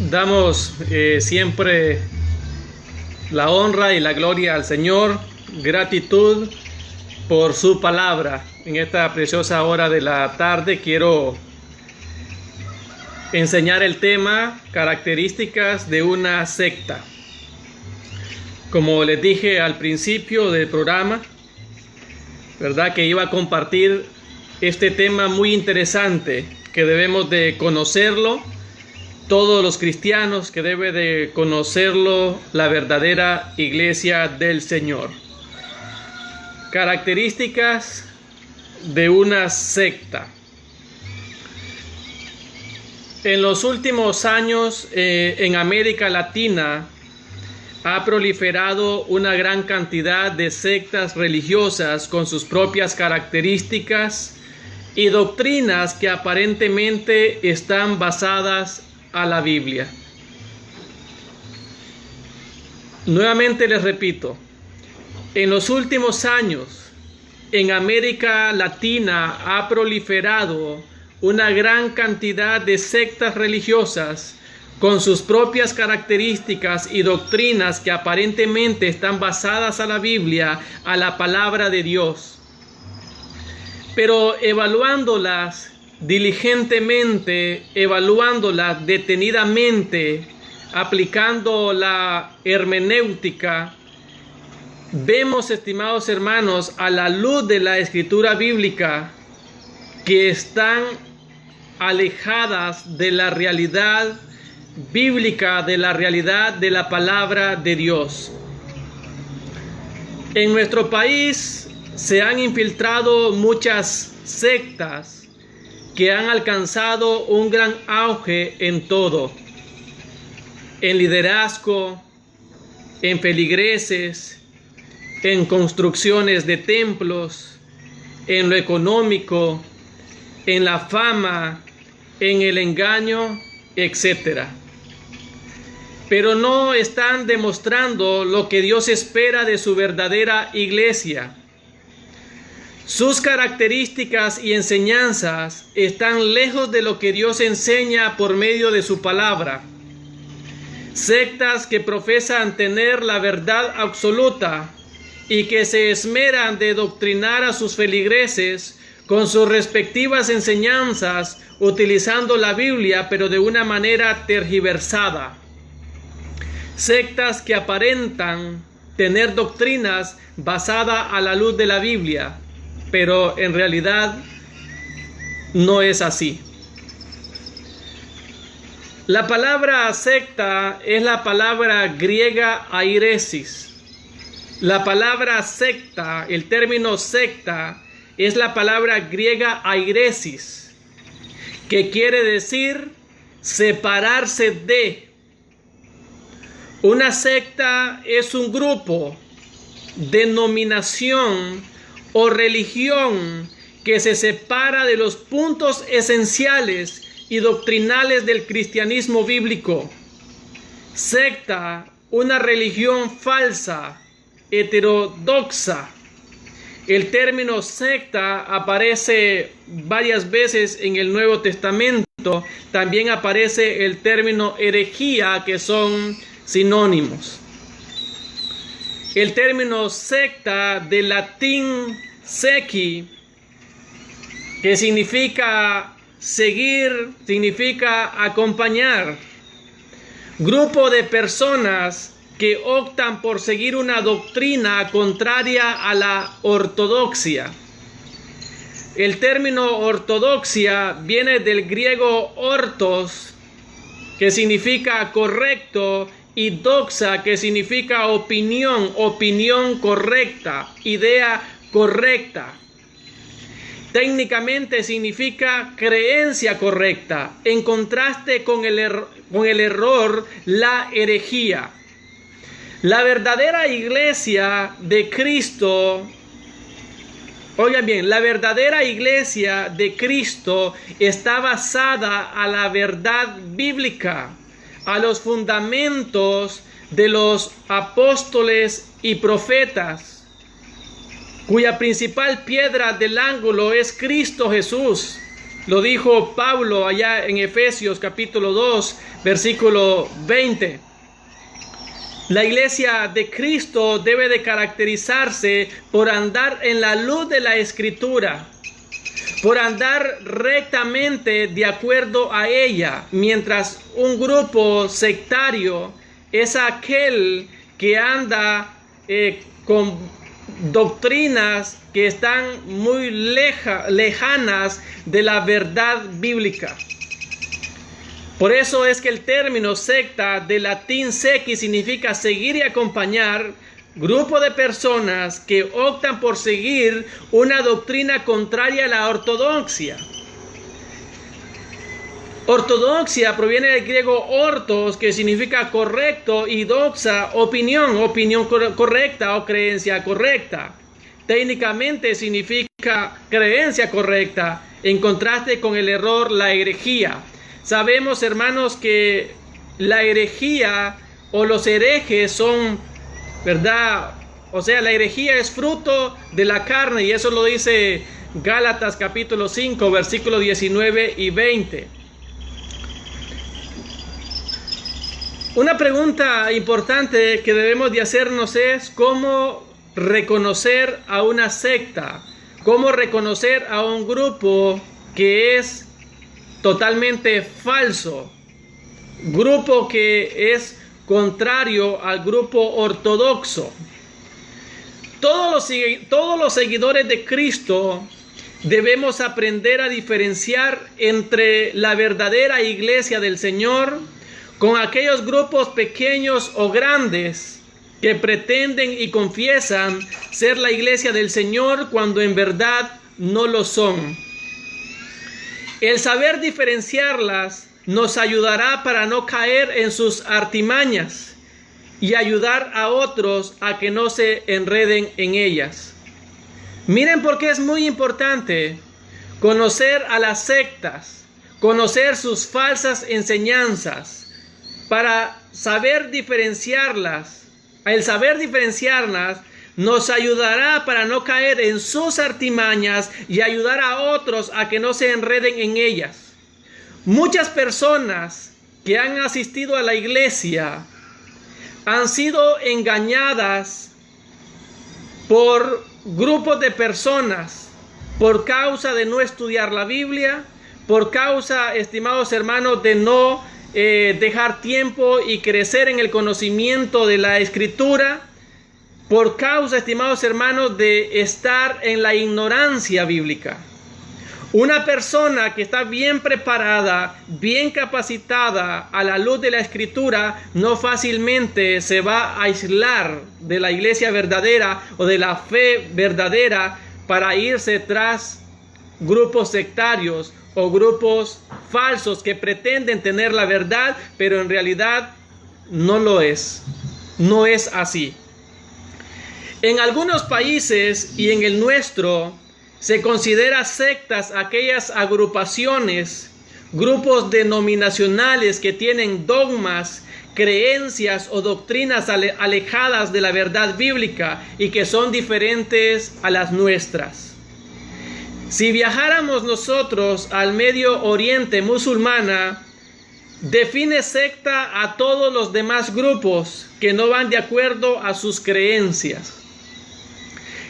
Damos siempre la honra y la gloria al Señor, gratitud por su palabra. En esta preciosa hora de la tarde quiero enseñar el tema características de una secta. Como les dije al principio del programa, ¿verdad?, que iba a compartir este tema muy interesante, que debemos de conocerlo, todos los cristianos, que debe de conocerlo la verdadera iglesia del Señor. Características de una secta. En los últimos años en América Latina ha proliferado una gran cantidad de sectas religiosas con sus propias características y doctrinas que aparentemente están basadas a la Biblia. Nuevamente les repito, en los últimos años en América Latina ha proliferado una gran cantidad de sectas religiosas con sus propias características y doctrinas que aparentemente están basadas a la Biblia, a la palabra de Dios. Pero evaluándolas diligentemente, evaluándolas detenidamente, aplicando la hermenéutica, vemos, estimados hermanos, a la luz de la escritura bíblica, que están alejadas de la realidad bíblica, de la realidad de la palabra de Dios. En nuestro país se han infiltrado muchas sectas que han alcanzado un gran auge en todo: en liderazgo, en feligreses, en construcciones de templos, en lo económico, en la fama, en el engaño, etc. Pero no están demostrando lo que Dios espera de su verdadera iglesia. Sus características y enseñanzas están lejos de lo que Dios enseña por medio de su palabra. Sectas que profesan tener la verdad absoluta y que se esmeran de doctrinar a sus feligreses con sus respectivas enseñanzas, utilizando la Biblia, pero de una manera tergiversada. Sectas que aparentan tener doctrinas basadas a la luz de la Biblia, pero en realidad no es así. La palabra secta es la palabra griega airesis. La palabra secta, el término secta, es la palabra griega airesis, que quiere decir separarse de. Una secta es un grupo, denominación o religión que se separa de los puntos esenciales y doctrinales del cristianismo bíblico. Secta, una religión falsa, heterodoxa. El término secta aparece varias veces en el Nuevo Testamento. También aparece el término herejía, que son sinónimos. El término secta, del latín seci, que significa seguir, significa acompañar. Grupo de personas que optan por seguir una doctrina contraria a la ortodoxia. El término ortodoxia viene del griego ortos, que significa correcto, y doxa, que significa opinión, opinión correcta, idea correcta. Técnicamente significa creencia correcta, en contraste con el error, la herejía. La verdadera iglesia de Cristo, oigan bien, la verdadera iglesia de Cristo está basada a la verdad bíblica, a los fundamentos de los apóstoles y profetas, cuya principal piedra del ángulo es Cristo Jesús. Lo dijo Pablo allá en Efesios capítulo 2, versículo 20. La iglesia de Cristo debe de caracterizarse por andar en la luz de la Escritura, por andar rectamente de acuerdo a ella, mientras un grupo sectario es aquel que anda con doctrinas que están muy lejanas de la verdad bíblica. Por eso es que el término secta, del latín sequi, significa seguir y acompañar, grupo de personas que optan por seguir una doctrina contraria a la ortodoxia. Ortodoxia proviene del griego ortos, que significa correcto, y doxa, opinión correcta o creencia correcta. Técnicamente significa creencia correcta, en contraste con el error, la herejía. Sabemos, hermanos, que la herejía o los herejes son, ¿verdad? O sea, la herejía es fruto de la carne, y eso lo dice Gálatas capítulo 5, versículos 19 y 20. Una pregunta importante que debemos de hacernos es cómo reconocer a una secta, cómo reconocer a un grupo que es totalmente falso, grupo que es contrario al grupo ortodoxo. Todos los seguidores de Cristo debemos aprender a diferenciar entre la verdadera iglesia del Señor con aquellos grupos pequeños o grandes que pretenden y confiesan ser la iglesia del Señor cuando en verdad no lo son. El saber diferenciarlas nos ayudará para no caer en sus artimañas y ayudar a otros a que no se enreden en ellas. Miren por qué es muy importante conocer a las sectas, conocer sus falsas enseñanzas, para saber diferenciarlas. El saber diferenciarlas nos ayudará para no caer en sus artimañas y ayudar a otros a que no se enreden en ellas. Muchas personas que han asistido a la iglesia han sido engañadas por grupos de personas por causa de no estudiar la Biblia, por causa, estimados hermanos, de no dejar tiempo y crecer en el conocimiento de la Escritura, por causa, estimados hermanos, de estar en la ignorancia bíblica. Una persona que está bien preparada, bien capacitada a la luz de la Escritura, no fácilmente se va a aislar de la iglesia verdadera o de la fe verdadera para irse tras grupos sectarios o grupos falsos que pretenden tener la verdad, pero en realidad no lo es. No es así. En algunos países y en el nuestro se considera sectas aquellas agrupaciones, grupos denominacionales que tienen dogmas, creencias o doctrinas alejadas de la verdad bíblica y que son diferentes a las nuestras. Si viajáramos nosotros al Medio Oriente musulmana, define secta a todos los demás grupos que no van de acuerdo a sus creencias.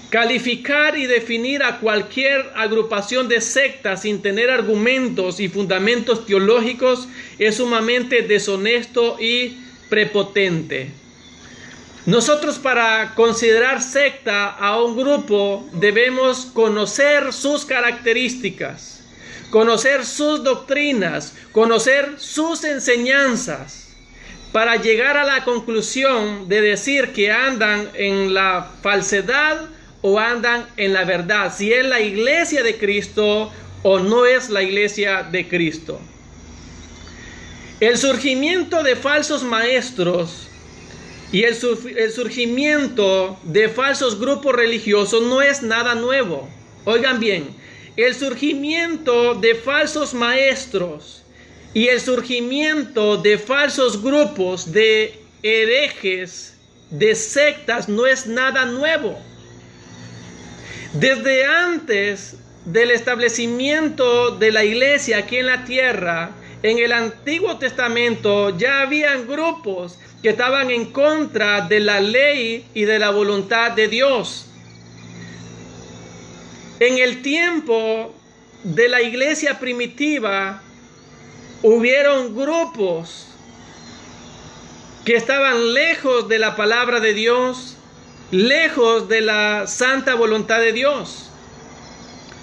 Calificar y definir a cualquier agrupación de sectas sin tener argumentos y fundamentos teológicos es sumamente deshonesto y prepotente. Nosotros, para considerar secta a un grupo, debemos conocer sus características, conocer sus doctrinas, conocer sus enseñanzas, para llegar a la conclusión de decir que andan en la falsedad o andan en la verdad, si es la iglesia de Cristo o no es la iglesia de Cristo. El surgimiento de falsos maestros y el surgimiento de falsos grupos religiosos no es nada nuevo. Oigan bien, el surgimiento de falsos maestros y el surgimiento de falsos grupos de herejes, de sectas, no es nada nuevo. Desde antes del establecimiento de la iglesia aquí en la tierra, en el Antiguo Testamento ya habían grupos que estaban en contra de la ley y de la voluntad de Dios. En el tiempo de la iglesia primitiva, hubieron grupos que estaban lejos de la palabra de Dios, lejos de la santa voluntad de Dios.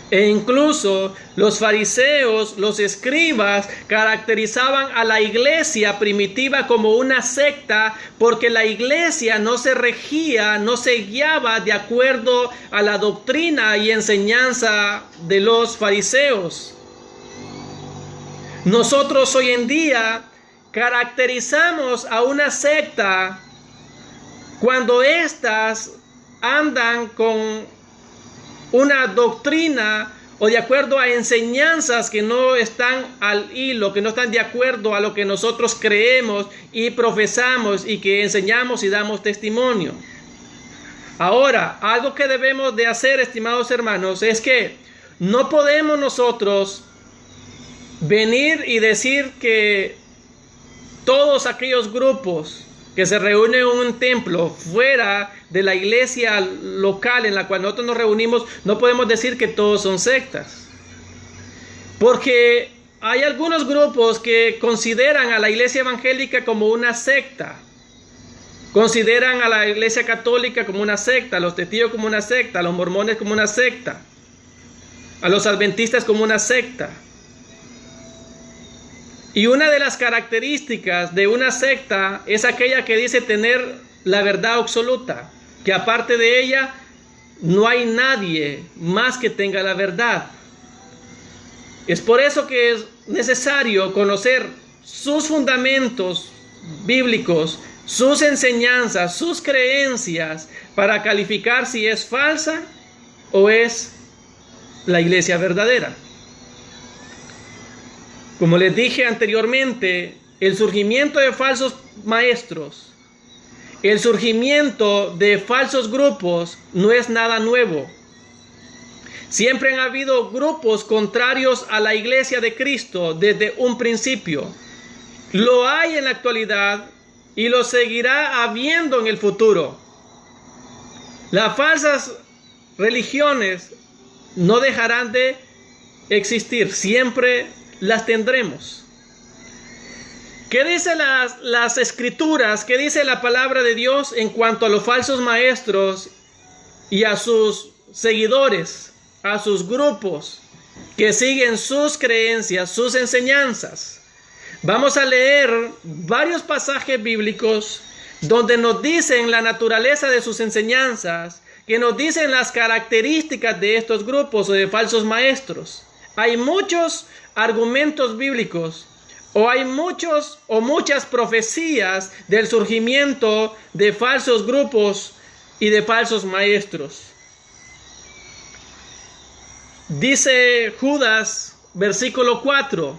E incluso los fariseos, los escribas, caracterizaban a la iglesia primitiva como una secta, porque la iglesia no se regía, no se guiaba de acuerdo a la doctrina y enseñanza de los fariseos. Nosotros hoy en día caracterizamos a una secta cuando éstas andan con una doctrina o de acuerdo a enseñanzas que no están al hilo, que no están de acuerdo a lo que nosotros creemos y profesamos y que enseñamos y damos testimonio. Ahora, algo que debemos de hacer, estimados hermanos, es que no podemos nosotros venir y decir que todos aquellos grupos que se reúnen en un templo fuera de la iglesia local en la cual nosotros nos reunimos, no podemos decir que todos son sectas. Porque hay algunos grupos que consideran a la iglesia evangélica como una secta. Consideran a la iglesia católica como una secta, a los testigos como una secta, a los mormones como una secta, a los adventistas como una secta. Y una de las características de una secta es aquella que dice tener la verdad absoluta, que aparte de ella no hay nadie más que tenga la verdad. Es por eso que es necesario conocer sus fundamentos bíblicos, sus enseñanzas, sus creencias, para calificar si es falsa o es la iglesia verdadera. Como les dije anteriormente, el surgimiento de falsos maestros, el surgimiento de falsos grupos no es nada nuevo. Siempre han habido grupos contrarios a la iglesia de Cristo desde un principio. Lo hay en la actualidad y lo seguirá habiendo en el futuro. Las falsas religiones no dejarán de existir, siempre las tendremos. ¿Qué dice las escrituras? ¿Qué dice la palabra de Dios en cuanto a los falsos maestros y a sus seguidores, a sus grupos que siguen sus creencias, sus enseñanzas? Vamos a leer varios pasajes bíblicos donde nos dicen la naturaleza de sus enseñanzas, que nos dicen las características de estos grupos o de falsos maestros. Hay muchos argumentos bíblicos o hay muchas profecías del surgimiento de falsos grupos y de falsos maestros. Dice Judas, versículo 4,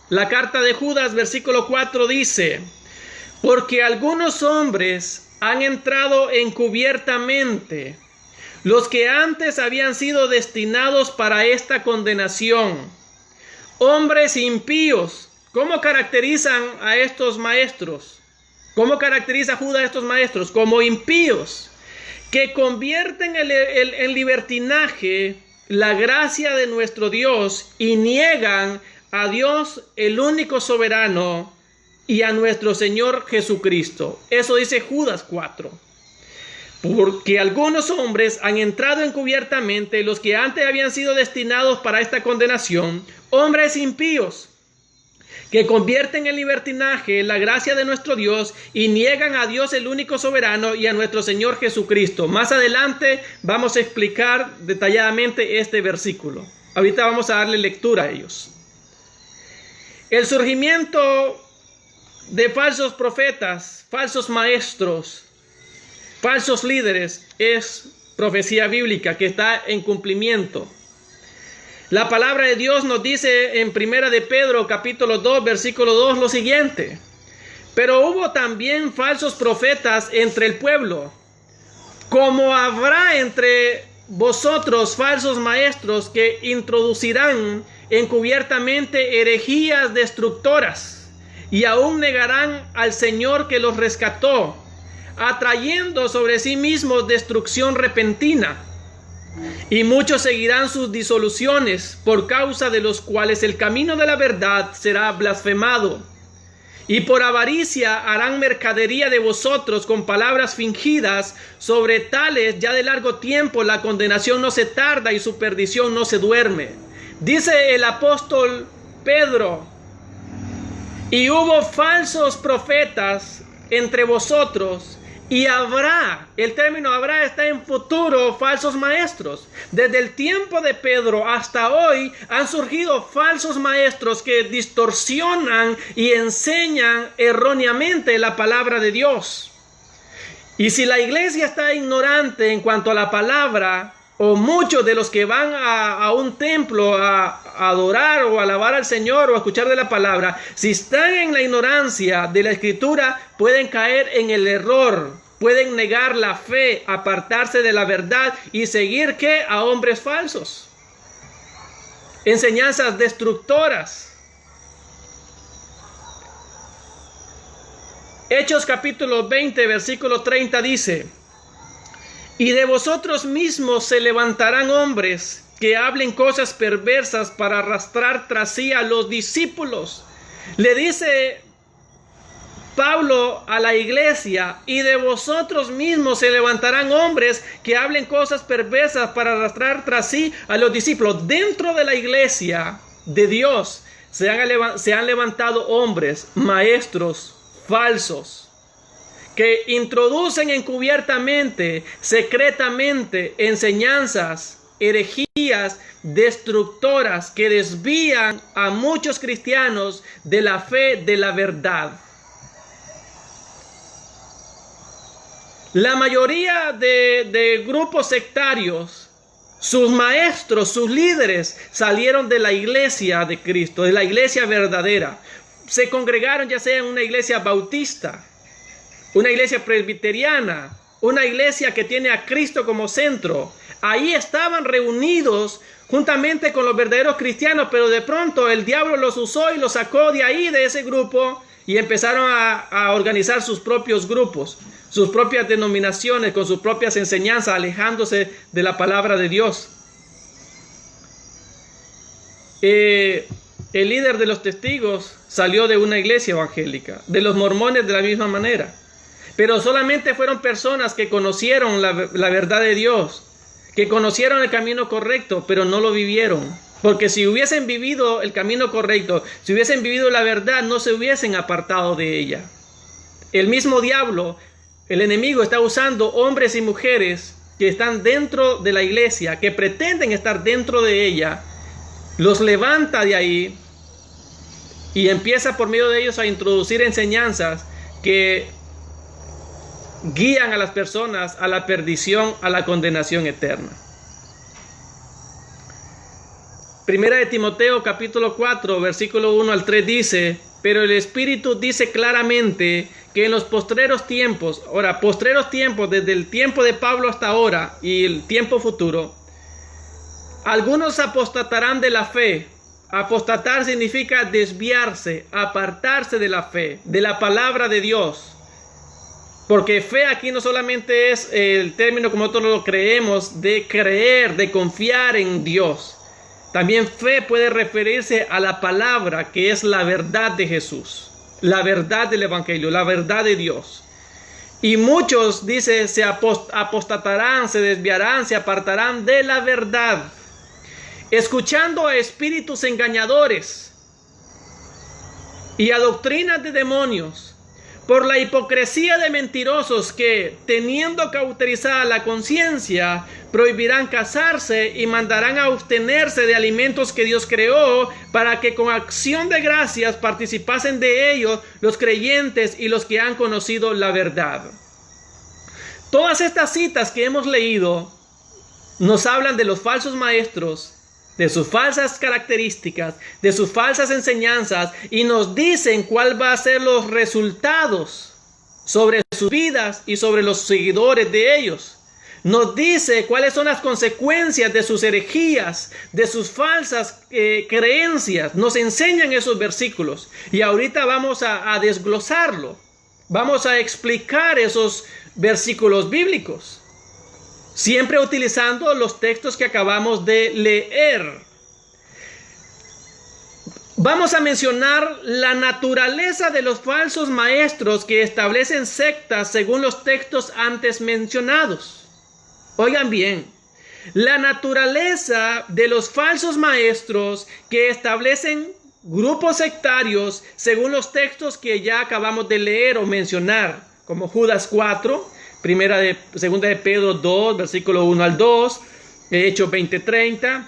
la carta de Judas, versículo 4 dice: porque algunos hombres han entrado encubiertamente, los que antes habían sido destinados para esta condenación. Hombres impíos. ¿Cómo caracterizan a estos maestros? ¿Cómo caracteriza Judas a estos maestros? Como impíos, que convierten en libertinaje la gracia de nuestro Dios y niegan a Dios, el único soberano, y a nuestro Señor Jesucristo. Eso dice Judas 4. Porque algunos hombres han entrado encubiertamente, los que antes habían sido destinados para esta condenación, hombres impíos, que convierten en libertinaje la gracia de nuestro Dios y niegan a Dios el único soberano y a nuestro Señor Jesucristo. Más adelante vamos a explicar detalladamente este versículo. Ahorita vamos a darle lectura a ellos. El surgimiento de falsos profetas, falsos maestros, falsos líderes es profecía bíblica que está en cumplimiento. La palabra de Dios nos dice en Primera de Pedro capítulo 2 versículo 2 lo siguiente: pero hubo también falsos profetas entre el pueblo, como habrá entre vosotros falsos maestros que introducirán encubiertamente herejías destructoras y aún negarán al Señor que los rescató, atrayendo sobre sí mismos destrucción repentina. Y muchos seguirán sus disoluciones, por causa de los cuales el camino de la verdad será blasfemado. Y por avaricia harán mercadería de vosotros con palabras fingidas. Sobre tales ya de largo tiempo la condenación no se tarda y su perdición no se duerme. Dice el apóstol Pedro: y hubo falsos profetas entre vosotros, y habrá, el término habrá está en futuro, falsos maestros. Desde el tiempo de Pedro hasta hoy han surgido falsos maestros que distorsionan y enseñan erróneamente la palabra de Dios. Y si la iglesia está ignorante en cuanto a la palabra, o muchos de los que van a un templo a adorar o alabar al Señor o a escuchar de la palabra, si están en la ignorancia de la Escritura, pueden caer en el error, pueden negar la fe, apartarse de la verdad y seguir ¿qué? A hombres falsos, enseñanzas destructoras. Hechos capítulo 20 versículo 30 dice: y de vosotros mismos se levantarán hombres que hablen cosas perversas para arrastrar tras sí a los discípulos. Le dice Pablo a la iglesia: y de vosotros mismos se levantarán hombres que hablen cosas perversas para arrastrar tras sí a los discípulos. Dentro de la iglesia de Dios se han levantado hombres, maestros falsos, que introducen encubiertamente, secretamente, enseñanzas, herejías destructoras que desvían a muchos cristianos de la fe, de la verdad. La mayoría de grupos sectarios, sus maestros, sus líderes, salieron de la iglesia de Cristo, de la iglesia verdadera. Se congregaron ya sea en una iglesia bautista, una iglesia presbiteriana, una iglesia que tiene a Cristo como centro. Ahí estaban reunidos juntamente con los verdaderos cristianos, pero de pronto el diablo los usó y los sacó de ahí, de ese grupo, y empezaron a organizar sus propios grupos, sus propias denominaciones, con sus propias enseñanzas, alejándose de la palabra de Dios. El líder de los testigos salió de una iglesia evangélica, de los mormones de la misma manera. Pero solamente fueron personas que conocieron la verdad de Dios, que conocieron el camino correcto, pero no lo vivieron. Porque si hubiesen vivido el camino correcto, si hubiesen vivido la verdad, no se hubiesen apartado de ella. El mismo diablo, el enemigo, está usando hombres y mujeres que están dentro de la iglesia, que pretenden estar dentro de ella, los levanta de ahí y empieza por medio de ellos a introducir enseñanzas que guían a las personas a la perdición, a la condenación eterna. Primera de Timoteo capítulo 4 versículo 1 al 3 dice: pero el Espíritu dice claramente que en los postreros tiempos, ahora postreros tiempos desde el tiempo de Pablo hasta ahora y el tiempo futuro, algunos apostatarán de la fe. Apostatar significa desviarse, apartarse de la fe, de la palabra de Dios. Porque fe aquí no solamente es el término como nosotros lo creemos, de creer, de confiar en Dios. También fe puede referirse a la palabra, que es la verdad de Jesús, la verdad del Evangelio, la verdad de Dios. Y muchos, dice, se apostatarán, se desviarán, se apartarán de la verdad, escuchando a espíritus engañadores y a doctrinas de demonios, por la hipocresía de mentirosos que, teniendo cauterizada la conciencia, prohibirán casarse y mandarán a abstenerse de alimentos que Dios creó, para que con acción de gracias participasen de ellos los creyentes y los que han conocido la verdad. Todas estas citas que hemos leído nos hablan de los falsos maestros, de sus falsas características, de sus falsas enseñanzas, y nos dicen cuál va a ser los resultados sobre sus vidas y sobre los seguidores de ellos. Nos dice cuáles son las consecuencias de sus herejías, de sus falsas creencias. Nos enseñan esos versículos. Y ahorita vamos a desglosarlo. Vamos a explicar esos versículos bíblicos. Siempre utilizando los textos que acabamos de leer. Vamos a mencionar la naturaleza de los falsos maestros que establecen sectas según los textos antes mencionados. Oigan bien, la naturaleza de los falsos maestros que establecen grupos sectarios según los textos que ya acabamos de leer o mencionar, como Judas 4, segunda de Pedro 2, versículo 1 al 2, Hechos 20:30,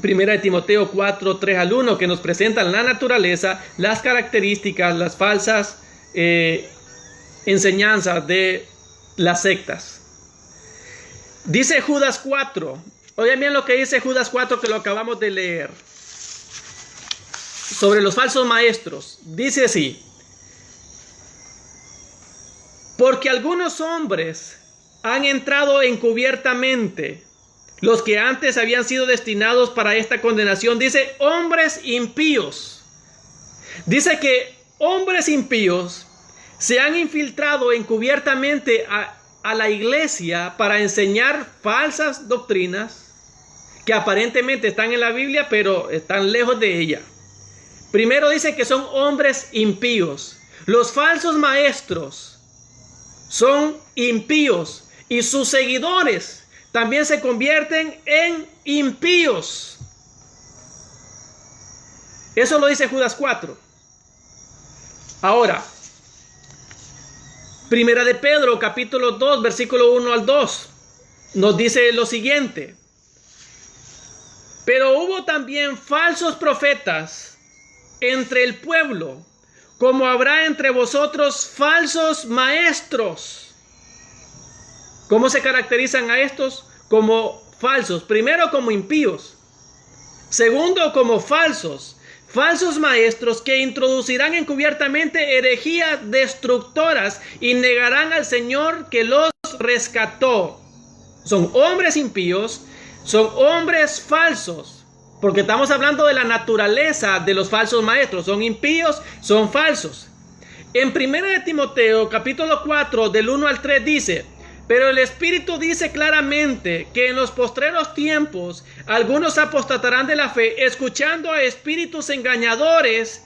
primera de Timoteo 4, 3 al 1, que nos presentan la naturaleza, las características, las falsas enseñanzas de las sectas. Dice Judas 4, oigan bien lo que dice Judas 4 que lo acabamos de leer, sobre los falsos maestros. Dice así: porque algunos hombres han entrado encubiertamente, los que antes habían sido destinados para esta condenación. Dice hombres impíos. Dice que hombres impíos se han infiltrado encubiertamente a la iglesia para enseñar falsas doctrinas que aparentemente están en la Biblia, pero están lejos de ella. Primero dice que son hombres impíos. Los falsos maestros son impíos y sus seguidores también se convierten en impíos. Eso lo dice Judas 4. Ahora, Primera de Pedro, capítulo 2, versículo 1 al 2, nos dice lo siguiente: pero hubo también falsos profetas entre el pueblo, como habrá entre vosotros falsos maestros. ¿Cómo se caracterizan a estos? Como falsos. Primero, como impíos. Segundo, como falsos. Falsos maestros que introducirán encubiertamente herejías destructoras y negarán al Señor que los rescató. Son hombres impíos, son hombres falsos, porque estamos hablando de la naturaleza de los falsos maestros. Son impíos, son falsos. En 1 de Timoteo, capítulo 4, del 1 al 3 dice: pero el Espíritu dice claramente que en los postreros tiempos algunos apostatarán de la fe, escuchando a espíritus engañadores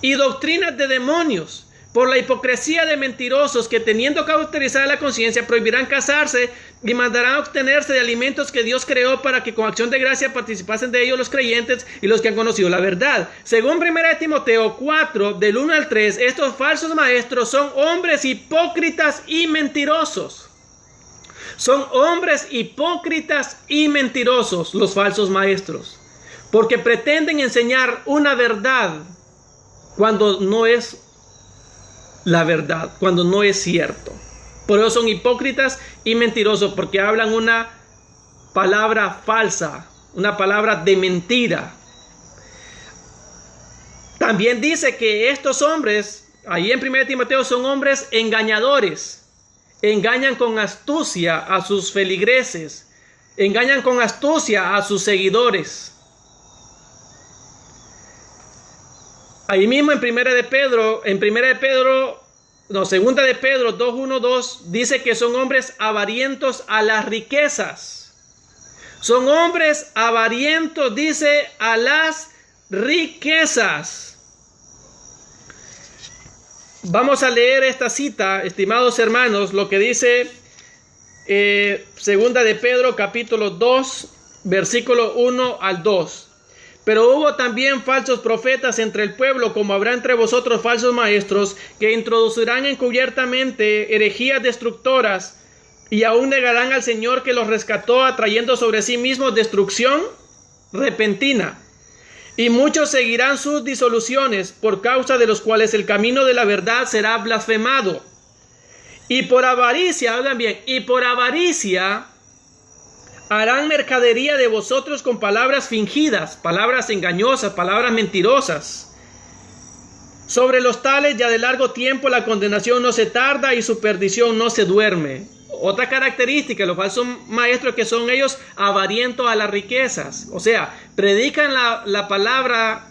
y doctrinas de demonios, por la hipocresía de mentirosos que, teniendo cauterizada la conciencia, prohibirán casarse y mandarán obtenerse de alimentos que Dios creó para que con acción de gracia participasen de ellos los creyentes y los que han conocido la verdad. Según 1 de Timoteo 4, del 1 al 3, estos falsos maestros son hombres hipócritas y mentirosos. Son hombres hipócritas y mentirosos los falsos maestros, porque pretenden enseñar una verdad cuando no es la verdad, cuando no es cierto. Por eso son hipócritas y mentirosos, porque hablan una palabra falsa, una palabra de mentira. También dice que estos hombres, ahí en 1 Timoteo, son hombres engañadores. Engañan con astucia a sus feligreses, engañan con astucia a sus seguidores. Ahí mismo en Segunda de Pedro 2:1-2 dice que son hombres avarientos a las riquezas. Son hombres avarientos, dice, a las riquezas. Vamos a leer esta cita, estimados hermanos, lo que dice Segunda de Pedro capítulo 2, versículo 1 al 2. Pero hubo también falsos profetas entre el pueblo, como habrá entre vosotros falsos maestros, que introducirán encubiertamente herejías destructoras, y aún negarán al Señor que los rescató, atrayendo sobre sí mismos destrucción repentina. Y muchos seguirán sus disoluciones, por causa de los cuales el camino de la verdad será blasfemado. Y por avaricia, oigan bien, y por avaricia harán mercadería de vosotros con palabras fingidas, palabras engañosas, palabras mentirosas. Sobre los tales ya de largo tiempo la condenación no se tarda y su perdición no se duerme. otra característica de los falsos maestros, que son ellos avarientos a las riquezas. O sea, predican la palabra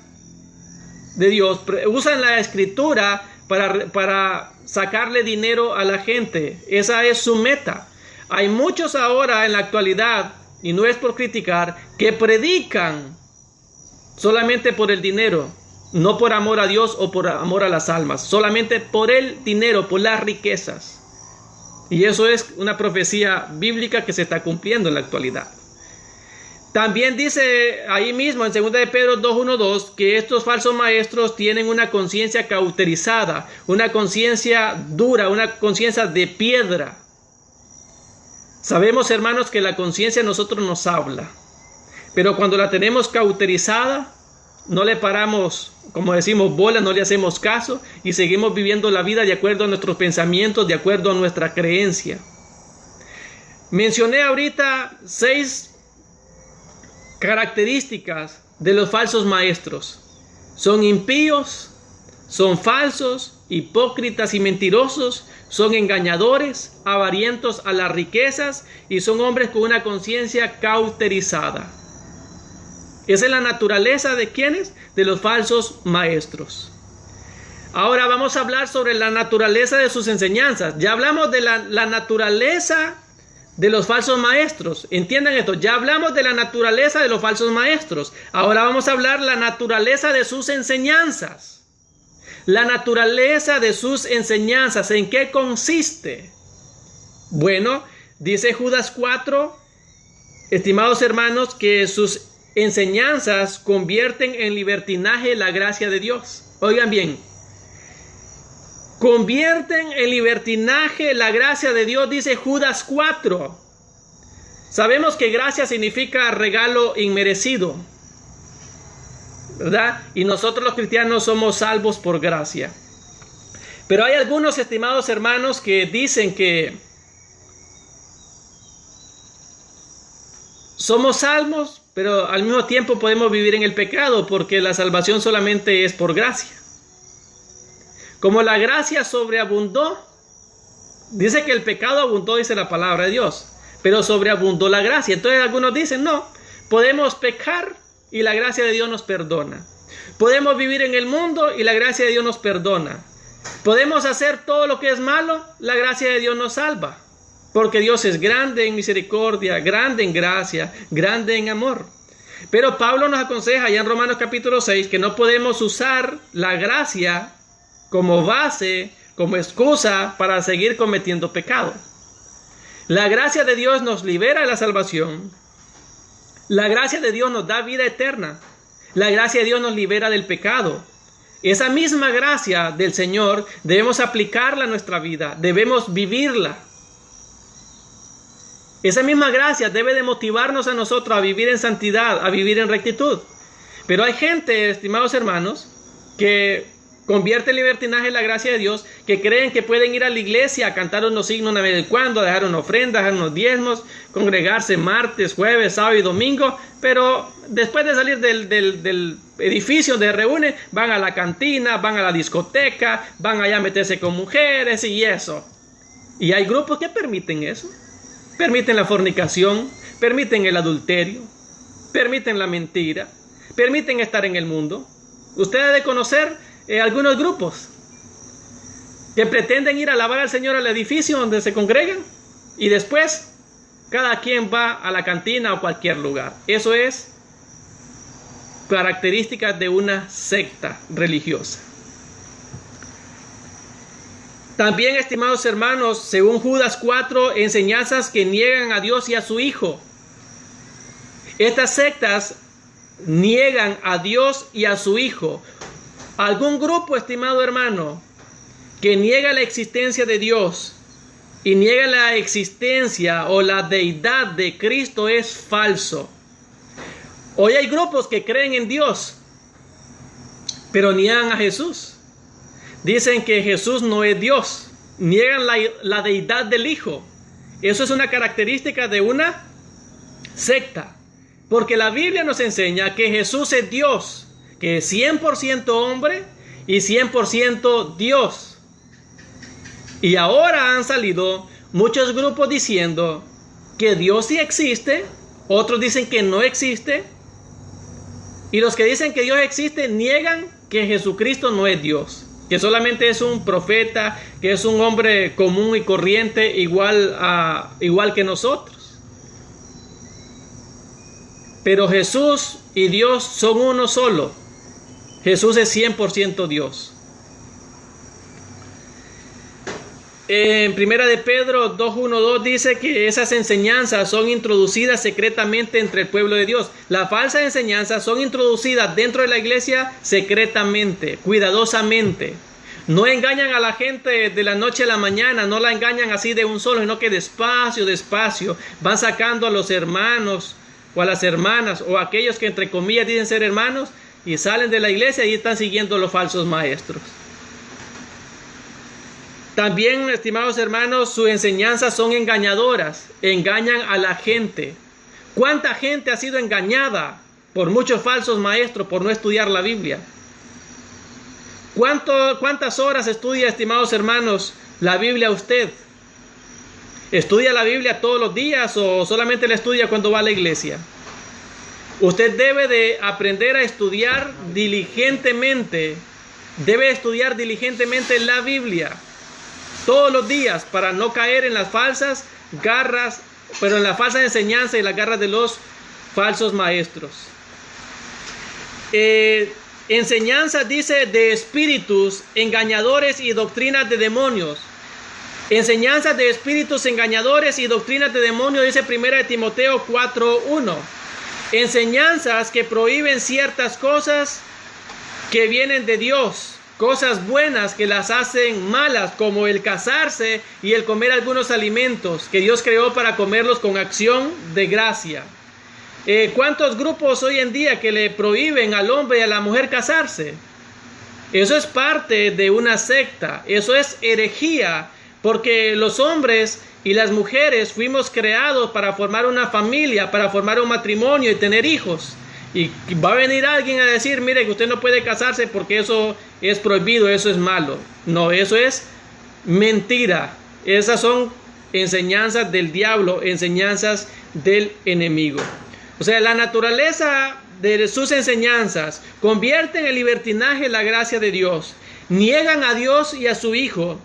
de Dios, usan la escritura para sacarle dinero a la gente. Esa es su meta. Hay muchos ahora en la actualidad, y no es por criticar, que predican solamente por el dinero, no por amor a Dios o por amor a las almas, solamente por el dinero, por las riquezas. Y eso es una profecía bíblica que se está cumpliendo en la actualidad. También dice ahí mismo en 2 de Pedro 2:1-2 que estos falsos maestros tienen una conciencia cauterizada, una conciencia dura, una conciencia de piedra. Sabemos, hermanos, que la conciencia a nosotros nos habla, pero cuando la tenemos cauterizada, no le paramos, como decimos, bola, no le hacemos caso y seguimos viviendo la vida de acuerdo a nuestros pensamientos, de acuerdo a nuestra creencia. Mencioné ahorita 6 características de los falsos maestros. Son impíos, son falsos, hipócritas y mentirosos, son engañadores, avarientos a las riquezas y son hombres con una conciencia cauterizada. Esa es la naturaleza de ¿quiénes? De los falsos maestros. Ahora vamos a hablar sobre la naturaleza de sus enseñanzas. Ya hablamos de la naturaleza de los falsos maestros. Entiendan esto, ya hablamos de la naturaleza de los falsos maestros. Ahora vamos a hablar la naturaleza de sus enseñanzas. La naturaleza de sus enseñanzas, ¿en qué consiste? Bueno, dice Judas 4, estimados hermanos, que sus enseñanzas convierten en libertinaje la gracia de Dios. Oigan bien, convierten en libertinaje la gracia de Dios, dice Judas 4. Sabemos que gracia significa regalo inmerecido, ¿verdad? Y nosotros los cristianos somos salvos por gracia. Pero hay algunos, estimados hermanos, que dicen que somos salvos, pero al mismo tiempo podemos vivir en el pecado, porque la salvación solamente es por gracia. Como la gracia sobreabundó, dice que el pecado abundó, dice la palabra de Dios, pero sobreabundó la gracia. Entonces algunos dicen, no, podemos pecar y la gracia de Dios nos perdona. Podemos vivir en el mundo y la gracia de Dios nos perdona. Podemos hacer todo lo que es malo, la gracia de Dios nos salva. Porque Dios es grande en misericordia, grande en gracia, grande en amor. Pero Pablo nos aconseja allá en Romanos capítulo 6 que no podemos usar la gracia como base, como excusa para seguir cometiendo pecado. La gracia de Dios nos libera de la salvación. La gracia de Dios nos da vida eterna. La gracia de Dios nos libera del pecado. Esa misma gracia del Señor debemos aplicarla a nuestra vida, debemos vivirla. Esa misma gracia debe de motivarnos a nosotros a vivir en santidad, a vivir en rectitud. Pero hay gente, estimados hermanos, que convierte en libertinaje la gracia de Dios, que creen que pueden ir a la iglesia a cantar unos himnos una vez en cuando, a dejar una ofrenda, dejar unos diezmos, congregarse martes, jueves, sábado y domingo, pero después de salir del edificio donde se reúnen, van a la cantina, van a la discoteca, van allá a meterse con mujeres y eso. Y hay grupos que permiten eso. Permiten la fornicación, permiten el adulterio, permiten la mentira, permiten estar en el mundo. Usted debe conocer algunos grupos que pretenden ir a alabar al Señor al edificio donde se congregan y después cada quien va a la cantina o cualquier lugar. Eso es característica de una secta religiosa. También, estimados hermanos, según Judas 4, enseñanzas que niegan a Dios y a su Hijo. Estas sectas niegan a Dios y a su Hijo. Algún grupo, estimado hermano, que niega la existencia de Dios y niega la existencia o la deidad de Cristo es falso. Hoy hay grupos que creen en Dios, pero niegan a Jesús. Dicen que Jesús no es Dios. Niegan la deidad del Hijo. Eso es una característica de una secta. Porque la Biblia nos enseña que Jesús es Dios, que es 100% hombre y 100% Dios. Y ahora han salido muchos grupos diciendo que Dios sí existe, otros dicen que no existe, y los que dicen que Dios existe niegan que Jesucristo no es Dios, que solamente es un profeta, que es un hombre común y corriente igual que nosotros. Pero Jesús y Dios son uno solo. Jesús es 100% Dios. En Primera de Pedro 2:1-2 dice que esas enseñanzas son introducidas secretamente entre el pueblo de Dios. Las falsas enseñanzas son introducidas dentro de la iglesia secretamente, cuidadosamente. No engañan a la gente de la noche a la mañana, no la engañan así de un solo, sino que despacio van sacando a los hermanos o a las hermanas o a aquellos que entre comillas dicen ser hermanos y salen de la iglesia y están siguiendo los falsos maestros. También, estimados hermanos, sus enseñanzas son engañadoras, engañan a la gente. ¿Cuánta gente ha sido engañada por muchos falsos maestros por no estudiar la Biblia? ¿Cuántas horas estudia, estimados hermanos, la Biblia usted? ¿Estudia la Biblia todos los días o solamente la estudia cuando va a la iglesia? Usted debe de aprender a estudiar diligentemente. Debe estudiar diligentemente la Biblia todos los días para no caer en las falsas garras, pero en la falsa enseñanza y las garras de los falsos maestros. Enseñanzas, dice, de espíritus engañadores y doctrinas de demonios. Enseñanzas de espíritus engañadores y doctrinas de demonios, dice 1 Timoteo 4:1. Enseñanzas que prohíben ciertas cosas que vienen de Dios, cosas buenas que las hacen malas, como el casarse y el comer algunos alimentos que Dios creó para comerlos con acción de gracia. ¿Cuántos grupos hoy en día que le prohíben al hombre y a la mujer casarse? Eso es parte de una secta, eso es herejía, porque los hombres y las mujeres fuimos creados para formar una familia, para formar un matrimonio y tener hijos. Y va a venir alguien a decir, mire, que usted no puede casarse porque eso es prohibido, eso es malo. No, eso es mentira. Esas son enseñanzas del diablo, enseñanzas del enemigo. O sea, la naturaleza de sus enseñanzas convierten en libertinaje la gracia de Dios. Niegan a Dios y a su Hijo.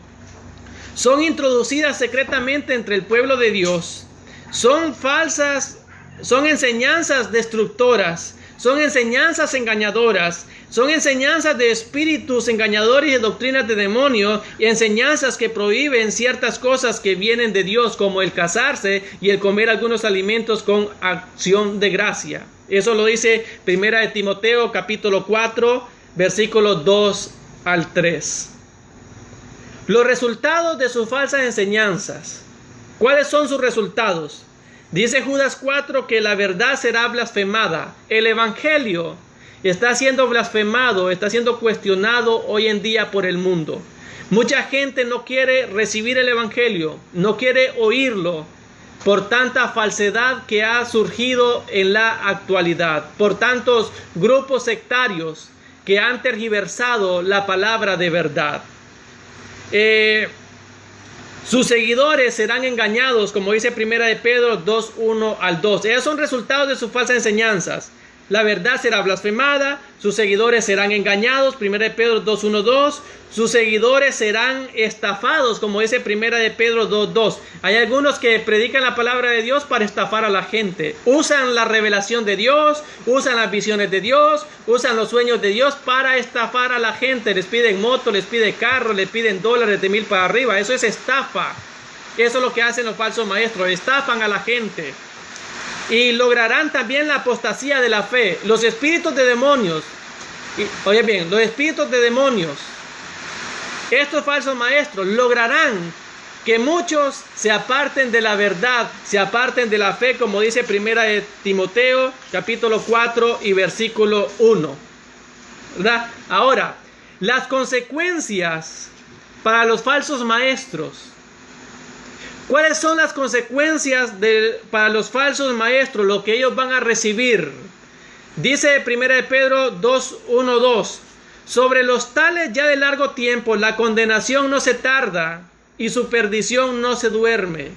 Son introducidas secretamente entre el pueblo de Dios. Son falsas. Son enseñanzas destructoras, son enseñanzas engañadoras, son enseñanzas de espíritus engañadores y de doctrinas de demonios, y enseñanzas que prohíben ciertas cosas que vienen de Dios, como el casarse y el comer algunos alimentos con acción de gracia. Eso lo dice 1 Timoteo capítulo 4, versículos 2-3. Los resultados de sus falsas enseñanzas. ¿Cuáles son sus resultados? Dice Judas 4 que la verdad será blasfemada. El evangelio está siendo blasfemado, está siendo cuestionado hoy en día por el mundo. Mucha gente no quiere recibir el evangelio, no quiere oírlo por tanta falsedad que ha surgido en la actualidad, por tantos grupos sectarios que han tergiversado la palabra de verdad. Sus seguidores serán engañados, como dice 1 de Pedro 2:1-2. Esos son resultados de sus falsas enseñanzas. La verdad será blasfemada, sus seguidores serán engañados, 1 de Pedro 2:1-2. Sus seguidores serán estafados, como dice 1 de Pedro 2:2. Hay algunos que predican la palabra de Dios para estafar a la gente. Usan la revelación de Dios, usan las visiones de Dios, usan los sueños de Dios para estafar a la gente. Les piden moto, les piden carro, les piden dólares de 1000 para arriba. Eso es estafa. Eso es lo que hacen los falsos maestros, estafan a la gente. Y lograrán también la apostasía de la fe. Los espíritus de demonios, oye bien, los espíritus de demonios, estos falsos maestros lograrán que muchos se aparten de la verdad, se aparten de la fe, como dice 1 de Timoteo capítulo 4 y versículo 1. ¿Verdad? Ahora, las consecuencias para los falsos maestros. ¿Cuáles son las consecuencias para los falsos maestros, lo que ellos van a recibir? Dice 1 de Pedro 2:1-2. Sobre los tales ya de largo tiempo la condenación no se tarda, y su perdición no se duerme.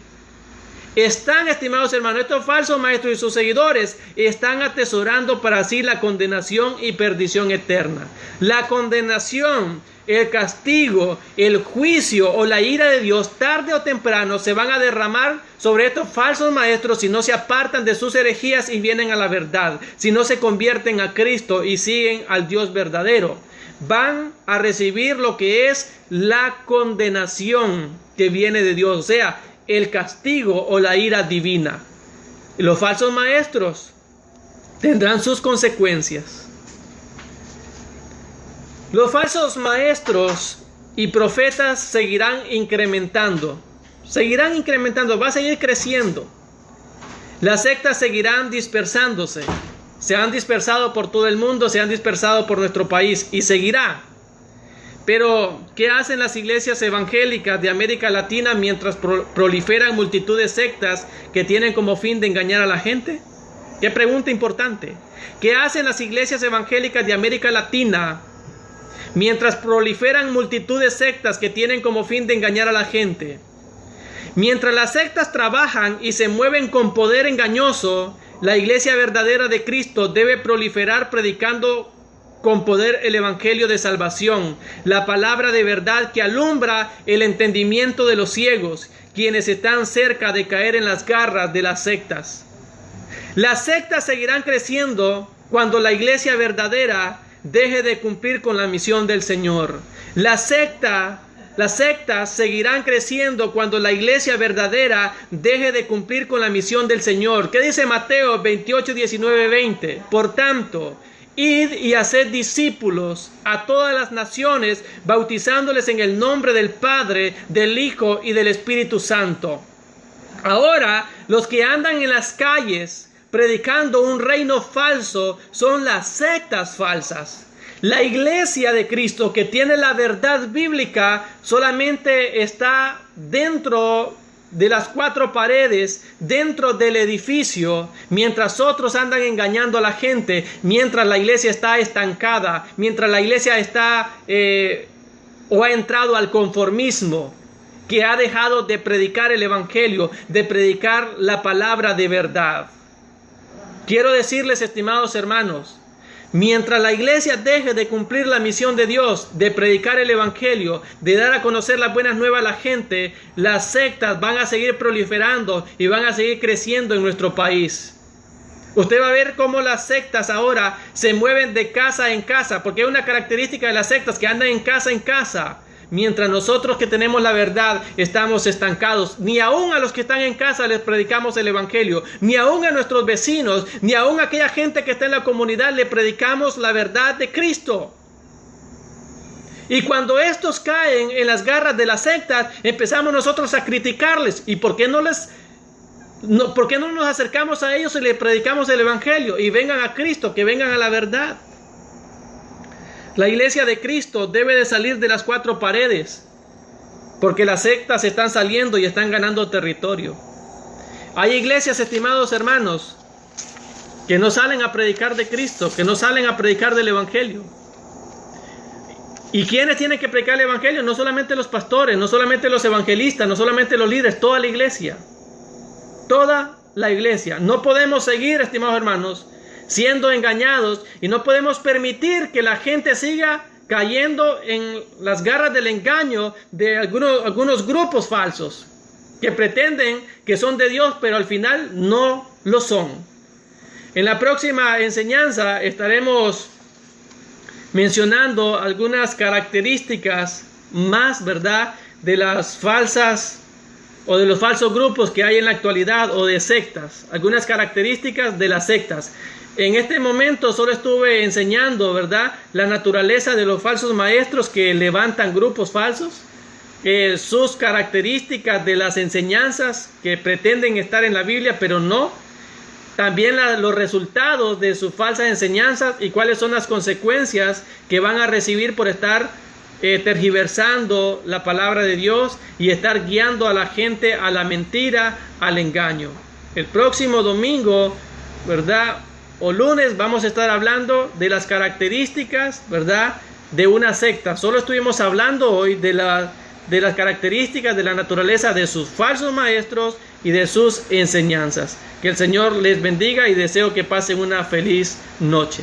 Están, estimados hermanos, estos falsos maestros y sus seguidores están atesorando para sí la condenación y perdición eterna. La condenación, el castigo, el juicio o la ira de Dios, tarde o temprano, se van a derramar sobre estos falsos maestros si no se apartan de sus herejías y vienen a la verdad, si no se convierten a Cristo y siguen al Dios verdadero. Van a recibir lo que es la condenación que viene de Dios, o sea, el castigo o la ira divina. Y los falsos maestros tendrán sus consecuencias. Los falsos maestros y profetas seguirán incrementando, va a seguir creciendo. Las sectas seguirán dispersándose. Se han dispersado por todo el mundo, se han dispersado por nuestro país y seguirá. Pero, ¿qué hacen las iglesias evangélicas de América Latina mientras proliferan multitud de sectas que tienen como fin de engañar a la gente? Qué pregunta importante. ¿Qué hacen las iglesias evangélicas de América Latina mientras proliferan multitud de sectas que tienen como fin de engañar a la gente? Mientras las sectas trabajan y se mueven con poder engañoso, la iglesia verdadera de Cristo debe proliferar predicando con poder el evangelio de salvación, la palabra de verdad que alumbra el entendimiento de los ciegos, quienes están cerca de caer en las garras de las sectas. Las sectas seguirán creciendo cuando la iglesia verdadera deje de cumplir con la misión del Señor. Las sectas seguirán creciendo cuando la iglesia verdadera deje de cumplir con la misión del Señor. ¿Qué dice Mateo 28, 19, 20? Por tanto, id y haced discípulos a todas las naciones, bautizándoles en el nombre del Padre, del Hijo y del Espíritu Santo. Ahora, los que andan en las calles predicando un reino falso son las sectas falsas. La iglesia de Cristo, que tiene la verdad bíblica, solamente está dentro de las cuatro paredes, dentro del edificio, mientras otros andan engañando a la gente, mientras la iglesia está estancada, mientras la iglesia está o ha entrado al conformismo, que ha dejado de predicar el evangelio, de predicar la palabra de verdad. Quiero decirles, estimados hermanos, mientras la iglesia deje de cumplir la misión de Dios, de predicar el evangelio, de dar a conocer las buenas nuevas a la gente, las sectas van a seguir proliferando y van a seguir creciendo en nuestro país. Usted va a ver cómo las sectas ahora se mueven de casa en casa, porque hay una característica de las sectas que andan en casa. Mientras nosotros que tenemos la verdad estamos estancados. Ni aún a los que están en casa les predicamos el evangelio. Ni aún a nuestros vecinos, ni aún a aquella gente que está en la comunidad le predicamos la verdad de Cristo. Y cuando estos caen en las garras de las sectas, empezamos nosotros a criticarles. ¿Y por qué no nos acercamos a ellos y les predicamos el evangelio? Y vengan a Cristo, que vengan a la verdad. La iglesia de Cristo debe de salir de las cuatro paredes, porque las sectas están saliendo y están ganando territorio. Hay iglesias, estimados hermanos, que no salen a predicar de Cristo, que no salen a predicar del evangelio. ¿Y quiénes tienen que predicar el evangelio? No solamente los pastores, no solamente los evangelistas, no solamente los líderes, toda la iglesia. Toda la iglesia. No podemos seguir, estimados hermanos, siendo engañados, y no podemos permitir que la gente siga cayendo en las garras del engaño de algunos grupos falsos que pretenden que son de Dios, pero al final no lo son. En la próxima enseñanza estaremos mencionando algunas características más, ¿verdad?, de las falsas o de los falsos grupos que hay en la actualidad, o de sectas, algunas características de las sectas. En este momento solo estuve enseñando, ¿verdad?, la naturaleza de los falsos maestros que levantan grupos falsos, sus características de las enseñanzas que pretenden estar en la Biblia, pero no. También los resultados de sus falsas enseñanzas y cuáles son las consecuencias que van a recibir por estar tergiversando la palabra de Dios y estar guiando a la gente a la mentira, al engaño. El próximo domingo, ¿verdad?, o lunes, vamos a estar hablando de las características, ¿verdad?, de una secta. Solo estuvimos hablando hoy de de las características de la naturaleza de sus falsos maestros y de sus enseñanzas. Que el Señor les bendiga y deseo que pasen una feliz noche.